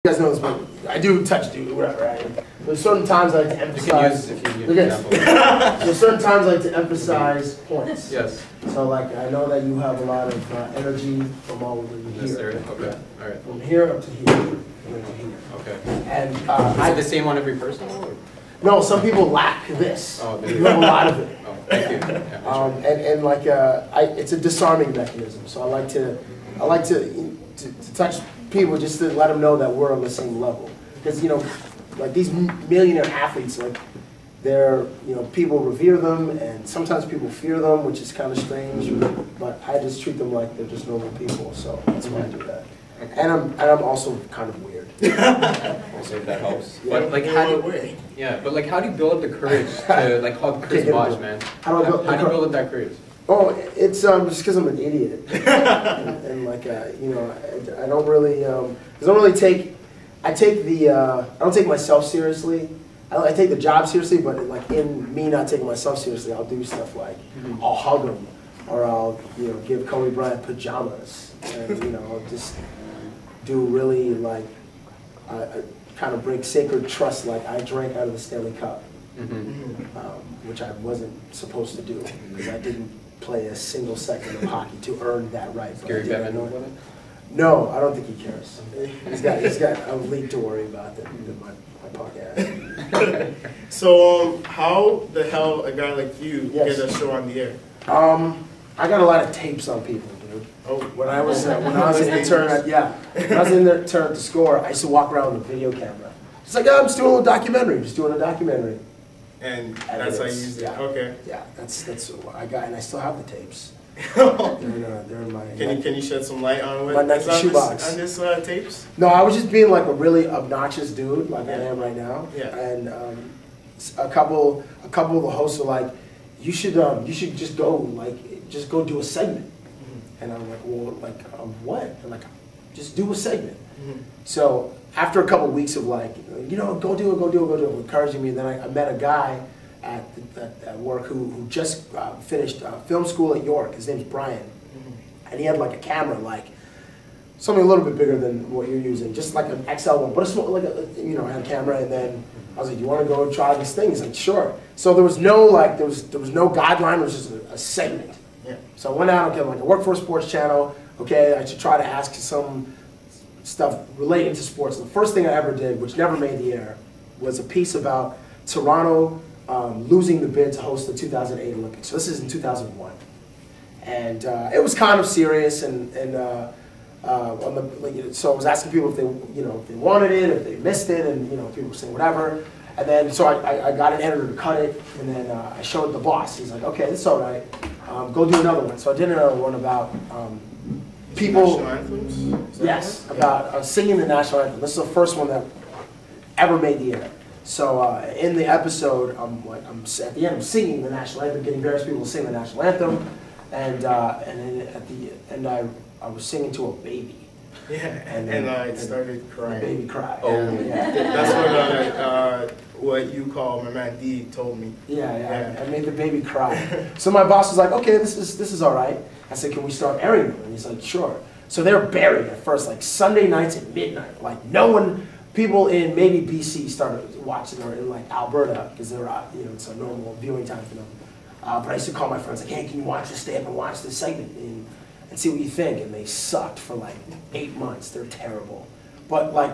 You guys know this, but I do touch dude, whatever. Right? There's certain times I like to emphasize. There's certain times I like to emphasize points. Yes. So like I know that you have a lot of energy from all over here. Yes, sir. Okay. Yeah. All right. From here up to here. And to here. Okay. And is it the same on every person? Or? No, some people lack this. Oh, you have a lot of it. Oh, thank you. Yeah, and like it's a disarming mechanism. So I like to touch people just to let them know that we're on the same level. Because, you know, like these millionaire athletes, like they're, you know, people revere them and sometimes people fear them, which is kind of strange, but I just treat them like they're just normal people, so that's why I do that. Okay. And I'm also kind of weird. Also, that helps. Yeah. But like how do you build up the courage to like call Chris Bosch, man? How do you build up that courage? Oh, it's just because I'm an idiot, and like you know, I don't really I don't take myself seriously. I take the job seriously, but like in me not taking myself seriously, I'll do stuff like I'll hug him, or I'll give Kobe Bryant pajamas, and I'll just do really like kind of break sacred trust, like I drank out of the Stanley Cup, which I wasn't supposed to do because I didn't play a single second of hockey to earn that right. No, I don't think he cares. He's got a league to worry about than my podcast. So how the hell a guy like you get a show on the air? I got a lot of tapes on people, dude. Oh, when I was an intern, when I was an intern at the Score, I used to walk around with a video camera. It's like, I'm just doing a documentary. And that's how you used it. Yeah. Okay. Yeah, that's what I got, and I still have the tapes. They're in my. Can you shed some light on what my Nike shoebox on this tapes? No, I was just being like a really obnoxious dude, like I am right now. Yeah. And a couple of the hosts were like, you should just go do a segment. And I'm like, well, like what? And like, just do a segment. So after a couple of weeks of like, go do it, encouraging me, then I met a guy at work who just finished film school at York. His name's Brian, and he had like a camera, like something a little bit bigger than what you're using, just like an XL one, but a small, like I had a camera. And then I was like, "You want to go try this thing?" He's like, "Sure." So there was no there was no guideline. It was just a segment. Yeah. So I went out. Okay, I work for a sports channel. Okay, I should try to ask some stuff relating to sports. And the first thing I ever did, which never made the air, was a piece about Toronto losing the bid to host the 2008 Olympics. So this is in 2001, and it was kind of serious. So I was asking people if they wanted it, if they missed it, and people were saying whatever. And then so I got an editor to cut it, and then I showed the boss. He's like, "Okay, this is all right. Go do another one." So I did another one about people. National anthems? Yes, about singing the national anthem. This is the first one that ever made the air. So in the episode, at the end, I'm singing the national anthem, getting various people to sing the national anthem, and then at the end, I was singing to a baby. Yeah, and I started crying. The baby cried. Oh, yeah. That's what you call my man D told me. Yeah. I made the baby cry. So my boss was like, "Okay, this is all right." I said, "Can we start airing them?" And he's like, "Sure." So they were buried at first, like Sunday nights at midnight. Like no one. People in maybe BC started watching, or in like Alberta, because they're it's a normal viewing time for them. But I used to call my friends like, "Hey, can you watch this? Stay up and watch this segment and see what you think." And they sucked for like 8 months. They're terrible. But like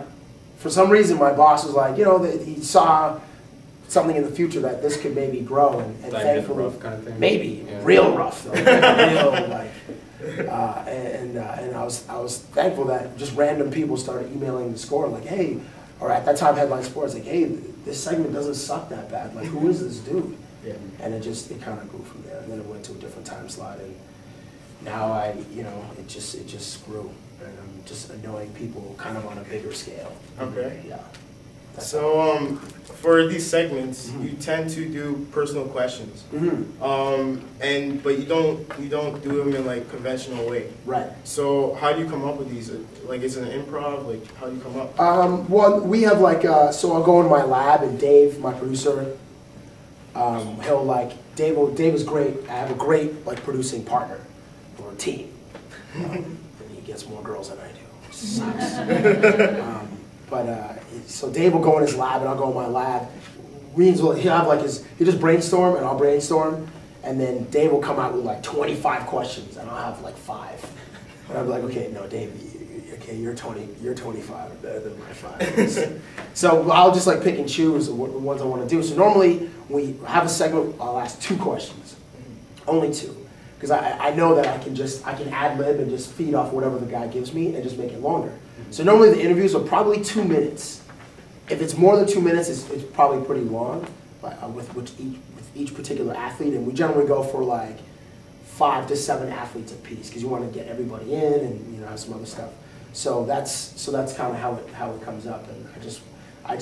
for some reason, my boss was like, he saw something in the future that this could maybe grow, and thankfully, rough kind of thing. Maybe real rough though, real like. And I was thankful that just random people started emailing the Score like, "Hey," or at that time Headline Sports like, "Hey, this segment doesn't suck that bad. Like, who is this dude?" Yeah. And it kind of grew from there. And then it went to a different time slot, and now it just grew, and I'm just annoying people kind of on a bigger scale. Okay. Yeah. So for these segments, you tend to do personal questions, but you don't do them in like conventional way. Right. So how do you come up with these? Like, is it an improv? Like, how do you come up? Well, we have so I'll go in my lab, and Dave, my producer, Dave is great. I have a great producing partner or team, and he gets more girls than I do. Which sucks. So Dave will go in his lab and I'll go in my lab. He'll have like he'll just brainstorm and I'll brainstorm, and then Dave will come out with like 25 questions and I'll have like 5. And I'll be like, okay, no, Dave, okay, you're 25 better than my 5. So I'll just like pick and choose the ones I want to do. So normally we have a segment, I'll ask 2 questions, only 2. Because I know that I can ad-lib and just feed off whatever the guy gives me and just make it longer. So normally the interviews are probably 2 minutes. If it's more than 2 minutes, it's probably pretty long with each particular athlete. And we generally go for like 5 to 7 athletes apiece because you want to get everybody in and have some other stuff. So that's kind of how it comes up. And I just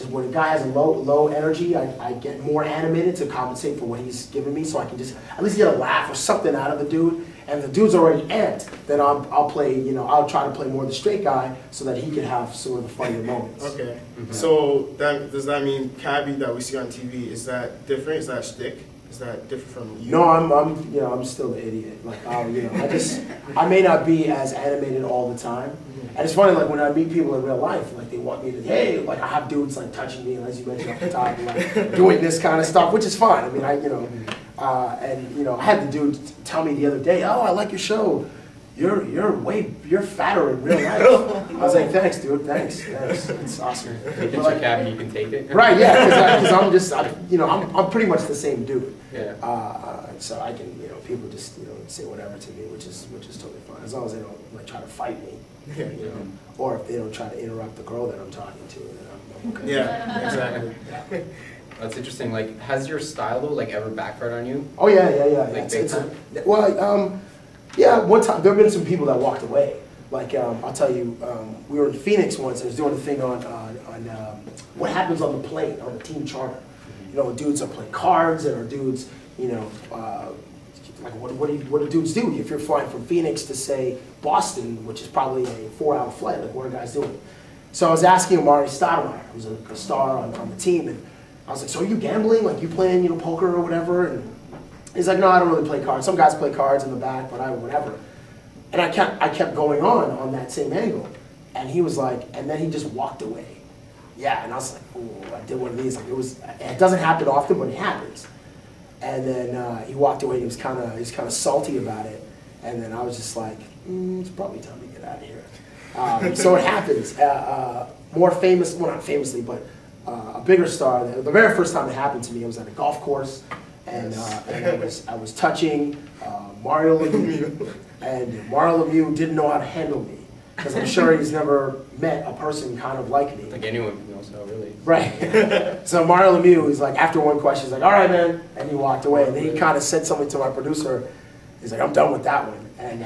when a guy has a low energy, I get more animated to compensate for what he's giving me, so I can just at least get a laugh or something out of the dude. And if the dude's already amped, then I'll play, I'll try to play more the straight guy so that he can have sort of the funnier moments. Okay. So does that mean Cabbie that we see on TV, is that different? Is that shtick? Is that different from you? No, I'm still the idiot. Like, I may not be as animated all the time. And it's funny, like when I meet people in real life, like they want me to, hey, like I have dudes like touching me, as you mentioned off the top, like doing this kind of stuff, which is fine. I mean, I had the dude tell me the other day, oh, I like your show. You're fatter in real life. I was like, thanks, dude, thanks. It's awesome. You can check out and you can take it. Right, yeah, because I'm pretty much the same dude. Yeah. So I can, people just, say whatever to me, which is totally fine, as long as they don't like try to fight me, or if they don't try to interrupt the girl that I'm talking to, then I'm okay. Yeah, exactly. That's interesting. Like, has your style though ever backfired on you? Oh yeah. Like big time? Yeah, one time, there have been some people that walked away. Like, I'll tell you, we were in Phoenix once, and I was doing a thing on what happens on the plane, on the team charter. Dudes are playing cards, and our dudes, like what do dudes do if you're flying from Phoenix to, say, Boston, which is probably a 4-hour flight, like what are guys doing? So I was asking Amari Stoudemire, who's a star on the team, and I was like, so are you gambling? Like, you playing, poker or whatever? And he's like, no, I don't really play cards. Some guys play cards in the back, but whatever. And I kept going on that same angle. And he was like, and then he just walked away. Yeah, and I was like, oh, I did one of these. Like, it doesn't happen often, but it happens. And then he walked away. He was kind of salty about it. And then I was just like, it's probably time to get out of here. So it happens. More famous, well, not famously, but a bigger star. The very first time it happened to me, I was at a golf course. And I was touching Mario Lemieux, and Mario Lemieux didn't know how to handle me because I'm sure he's never met a person kind of like me. Like anyone knows how, really. Right. So Mario Lemieux, he's like, after one question, he's like, all right, man, and he walked away. And then he kind of said something to my producer. He's like, I'm done with that one. And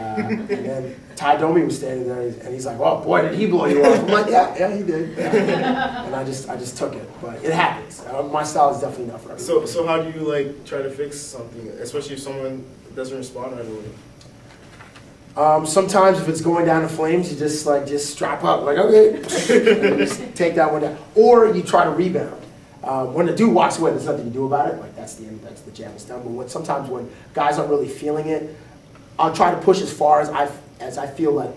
then Ty Domi was standing there, and he's like, "Oh boy, did he blow you off?" I'm like, "Yeah, he did." Yeah. And I just took it, but it happens. My style is definitely not for everyone. So how do you try to fix something, especially if someone doesn't respond right away? Sometimes if it's going down in flames, you just strap up, like okay, just take that one down, or you try to rebound. When the dude walks away, there's nothing to do about it. Like that's the end. That's the jam is done. But sometimes when guys aren't really feeling it, I'll try to push as far as I feel like.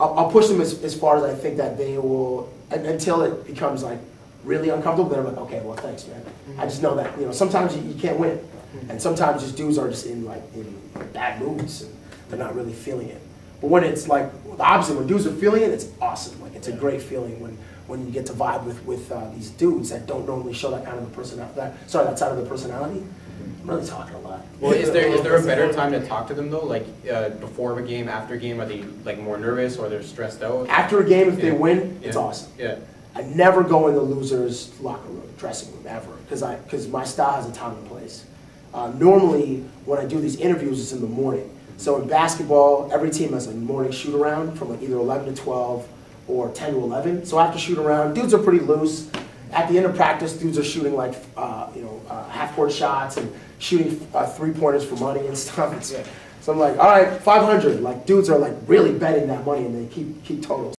I'll push them as far as I think that they will, until it becomes like really uncomfortable. Then I'm like, okay, well, thanks, man. I just know that sometimes you can't win, and sometimes just dudes are just in bad moods and they're not really feeling it. But when it's like the opposite, when dudes are feeling it, it's awesome. Like it's a great feeling when you get to vibe with these dudes that don't normally show that kind of a personality. That side of the personality. I'm really talking a lot. Well, is there a better time to talk to them though? Like before a game, after a game, are they like more nervous or they're stressed out? After a game, if they win, it's awesome. Yeah. I never go in the losers' locker room, dressing room ever, because my style has a time and place. Normally, when I do these interviews, it's in the morning. So in basketball, every team has a morning shoot around from either 11 to 12 or 10 to 11. So after shoot around, dudes are pretty loose. At the end of practice, dudes are shooting half-court shots and shooting 3-pointers for money and stuff. So I'm like, all right, 500. Like dudes are like really betting that money and they keep totals.